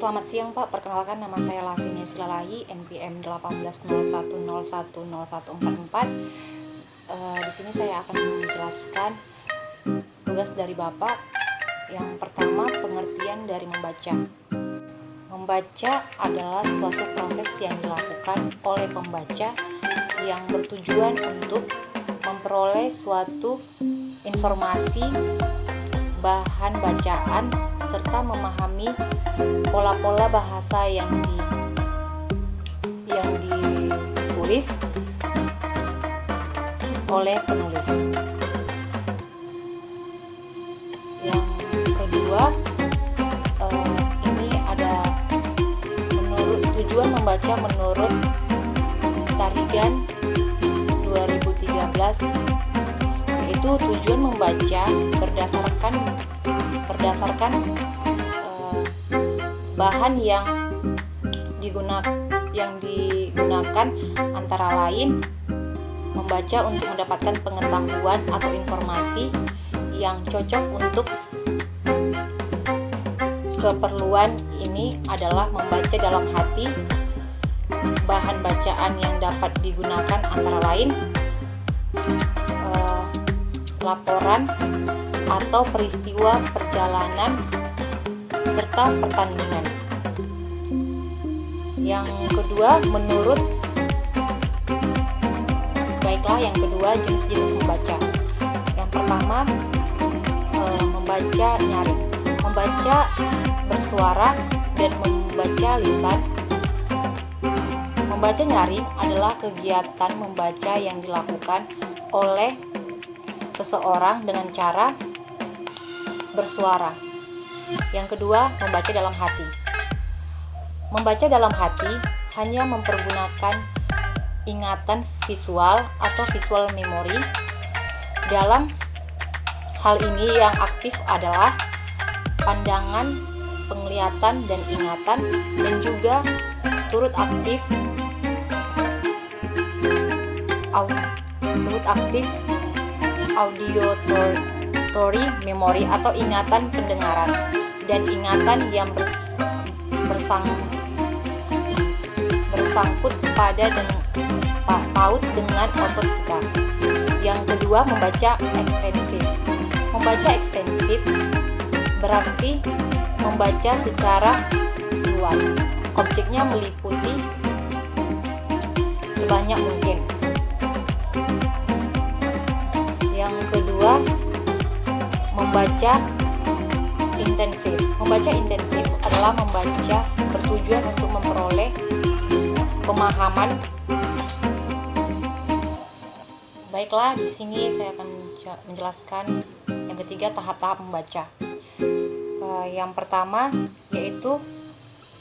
Selamat siang Pak, perkenalkan nama saya Lavinia Silalahi, NPM 1801010144. Di sini saya akan menjelaskan tugas dari Bapak. Yang pertama, pengertian dari membaca. Membaca adalah suatu proses yang dilakukan oleh pembaca yang bertujuan untuk memperoleh suatu informasi, bahan bacaan, serta memahami pola-pola bahasa yang ditulis oleh penulis. Yang kedua, ini ada tujuan membaca menurut Tarigan 2013, yaitu tujuan membaca berdasarkan bahan yang digunakan antara lain membaca untuk mendapatkan pengetahuan atau informasi yang cocok untuk keperluan ini adalah membaca dalam hati. Bahan bacaan yang dapat digunakan antara lain laporan atau peristiwa perjalanan serta pertandingan. Yang kedua, yang kedua jenis-jenis membaca. Yang pertama, membaca nyaring, membaca bersuara, dan membaca lisan. Membaca nyaring adalah kegiatan membaca yang dilakukan oleh seseorang dengan cara bersuara. Yang kedua, membaca dalam hati. Membaca dalam hati hanya mempergunakan ingatan visual atau visual memory. Dalam hal ini yang aktif adalah pandangan, penglihatan, dan ingatan, dan juga turut aktif auditory memory atau ingatan pendengaran, dan ingatan yang bersangkut pada dan paut dengan otot kita. Yang kedua, membaca ekstensif. Membaca ekstensif berarti membaca secara luas. Objeknya meliputi sebanyak mungkin. Yang kedua, membaca intensif. Membaca intensif adalah membaca bertujuan untuk memperoleh pemahaman. Baiklah, di sini saya akan menjelaskan yang ketiga, tahap-tahap membaca. Yang pertama yaitu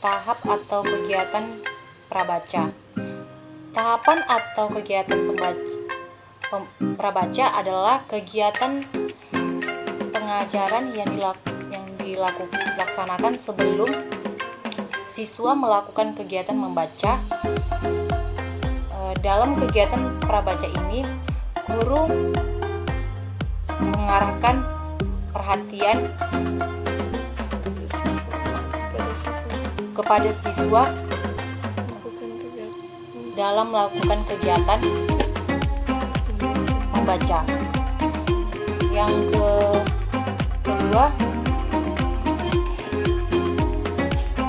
tahap atau kegiatan prabaca. Tahapan atau kegiatan prabaca adalah kegiatan pengajaran yang dilaksanakan sebelum siswa melakukan kegiatan membaca. Dalam kegiatan prabaca ini, guru mengarahkan perhatian kepada siswa dalam melakukan kegiatan membaca. Yang kedua,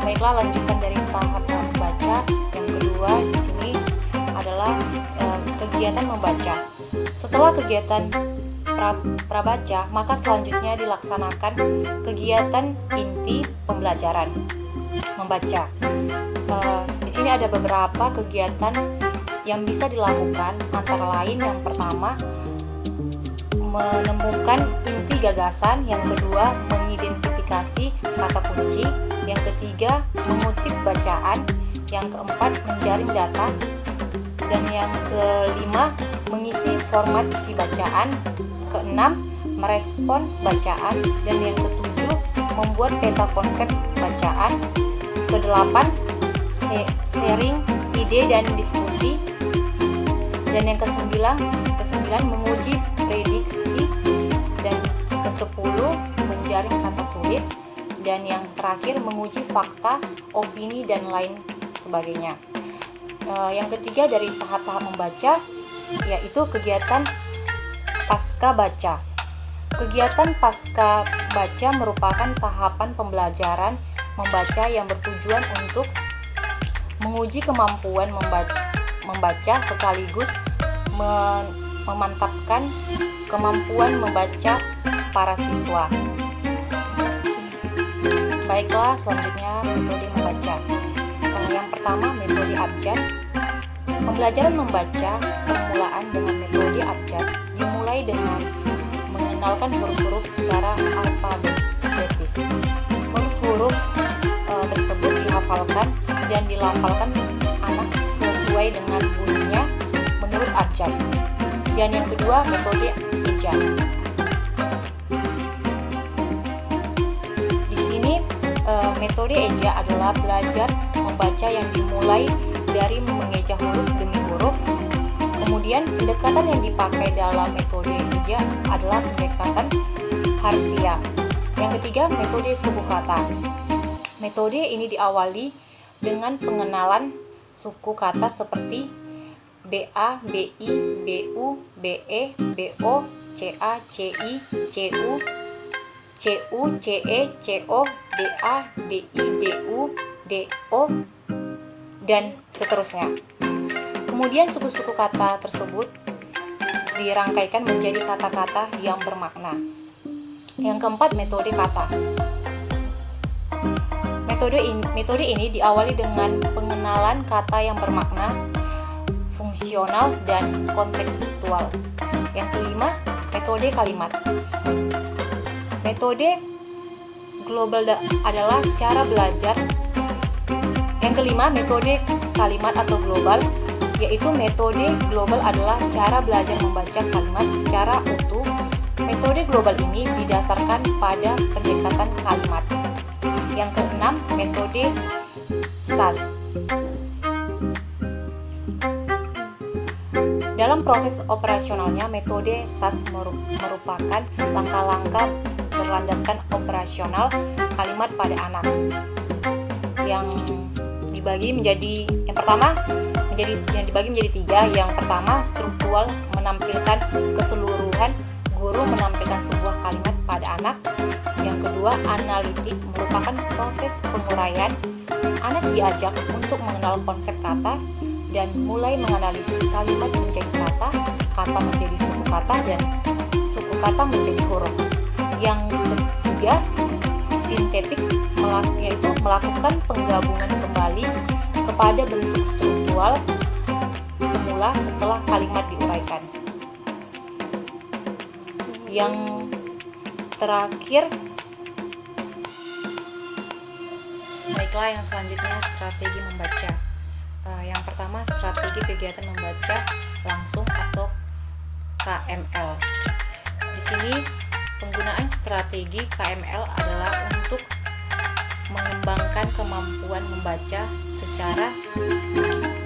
baiklah, lanjutan dari tahap membaca. Yang kedua di sini adalah kegiatan membaca. Setelah kegiatan prabaca, maka selanjutnya dilaksanakan kegiatan inti pembelajaran membaca. Di sini ada beberapa kegiatan yang bisa dilakukan, antara lain yang pertama, menemukan inti gagasan. Yang kedua, mengidentifikasi kata kunci. Yang ketiga, mengutip bacaan. Yang keempat, menjaring data. Dan yang kelima, mengisi format isi bacaan. Keenam, merespon bacaan. Dan yang ketujuh, membuat peta konsep bacaan. Kedelapan, sharing ide dan diskusi. Dan yang kesembilan, menguji prediksi. Dan ke-10, menjaring kata sulit. Dan yang terakhir, menguji fakta, opini, dan lain sebagainya. Yang ketiga dari tahap-tahap membaca, yaitu kegiatan pasca baca. Kegiatan pasca baca merupakan tahapan pembelajaran membaca yang bertujuan untuk menguji kemampuan membaca sekaligus memantapkan kemampuan membaca para siswa. Baiklah, selanjutnya metode membaca. Yang pertama, metode abjad. Pembelajaran membaca permulaan dengan metode abjad dimulai dengan mengenalkan huruf-huruf secara alfabetis. Huruf-huruf tersebut dihafalkan dan dilafalkan anak sesuai dengan bunyinya menurut abjad. Dan yang kedua, metode eja. Di sini metode eja adalah belajar membaca yang dimulai dari mengeja huruf demi huruf. Kemudian pendekatan yang dipakai dalam metode eja adalah pendekatan harfiah. Yang ketiga, metode suku kata. Metode ini diawali dengan pengenalan suku kata seperti BA, BI, BU, BE, BO, CA, CI, CU, CU, CE, CO, DA, DI, DU, DO, dan seterusnya. Kemudian suku-suku kata tersebut dirangkaikan menjadi kata-kata yang bermakna. Yang keempat, metode kata. Metode ini diawali dengan pengenalan kata yang bermakna, fungsional, dan kontekstual. Yang kelima, metode kalimat. Metode global adalah cara belajar. Yang kelima, metode kalimat atau global, yaitu metode global adalah cara belajar membaca kalimat secara utuh. Metode global ini didasarkan pada pendekatan kalimat. Yang keenam, metode SAS. Dalam proses operasionalnya, metode SAS merupakan langkah-langkah berlandaskan operasional kalimat pada anak yang dibagi menjadi tiga. Yang pertama, struktural, menampilkan keseluruhan. Guru menampilkan sebuah kalimat pada anak. Yang kedua, analitik, merupakan proses penguraian. Anak diajak untuk mengenal konsep kata dan mulai menganalisis kalimat menjadi kata, kata menjadi suku kata, dan suku kata menjadi huruf. Yang ketiga, sintetik, yaitu melakukan penggabungan kembali kepada bentuk struktural semula setelah kalimat diuraikan. Yang terakhir, baiklah, yang selanjutnya strategi membaca. Yang pertama, strategi kegiatan membaca langsung atau KML. Di sini penggunaan strategi KML adalah untuk mengembangkan kemampuan membaca secara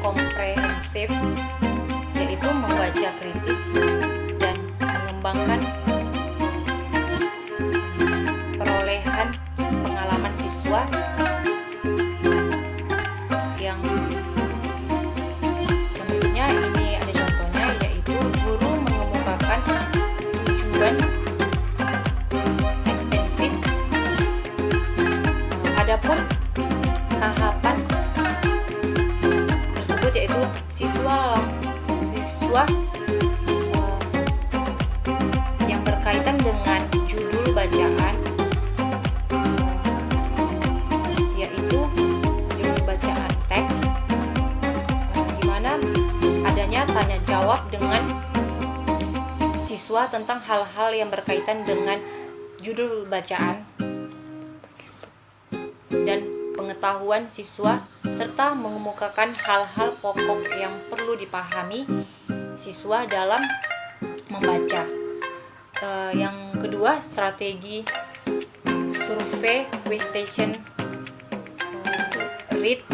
komprehensif, yaitu membaca kritis dan mengembangkan perolehan pengalaman siswa yang menurutnya ini ada contohnya, yaitu guru mengemukakan tujuan ekstensif. Adapun tahapan tersebut yaitu siswa yang berkaitan dengan judul bacaan, yaitu judul bacaan teks, di mana adanya tanya jawab dengan siswa tentang hal-hal yang berkaitan dengan judul bacaan dan pengetahuan siswa, serta mengemukakan hal-hal pokok yang perlu dipahami siswa dalam membaca. Yang kedua, strategi survei, question, read,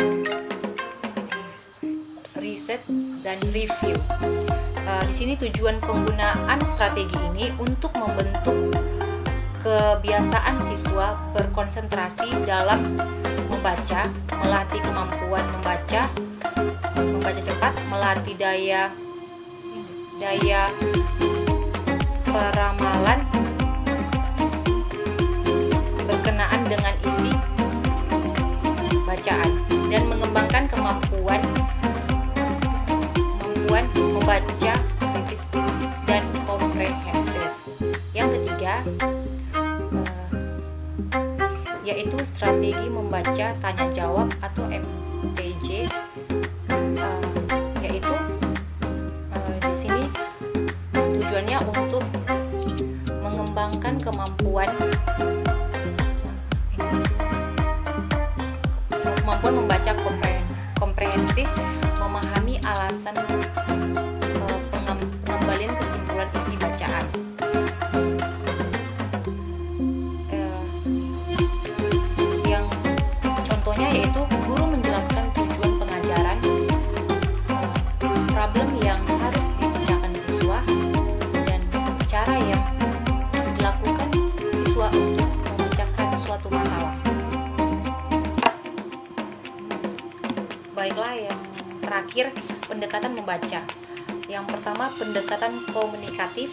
riset, dan review. Di sini tujuan penggunaan strategi ini untuk membentuk kebiasaan siswa berkonsentrasi dalam membaca, melatih kemampuan membaca cepat, melatih daya peramalan berkenaan dengan isi bacaan, dan mengembangkan kemampuan membaca kritis dan komprehensif. Yang ketiga yaitu strategi membaca tanya jawab atau MTJ, yaitu di sini tujuannya untuk mengembangkan kemampuan membaca komprehensif, memahami alasan pengembalian kesimpulan isi bacaan. Yang contohnya yaitu guru menjelaskan tujuan pengajaran, problem yang harus dipecahkan siswa, dan cara yang dilakukan siswa untuk memecahkan suatu masalah. Baiklah, yang terakhir pendekatan membaca. Yang pertama pendekatan komunikatif,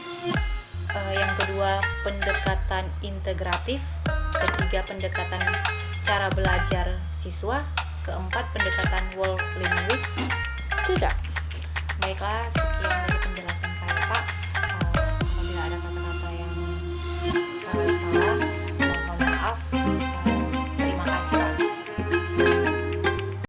yang kedua pendekatan integratif, ketiga pendekatan cara belajar siswa, keempat pendekatan world linguist. Sudah. Baiklah, sekian dari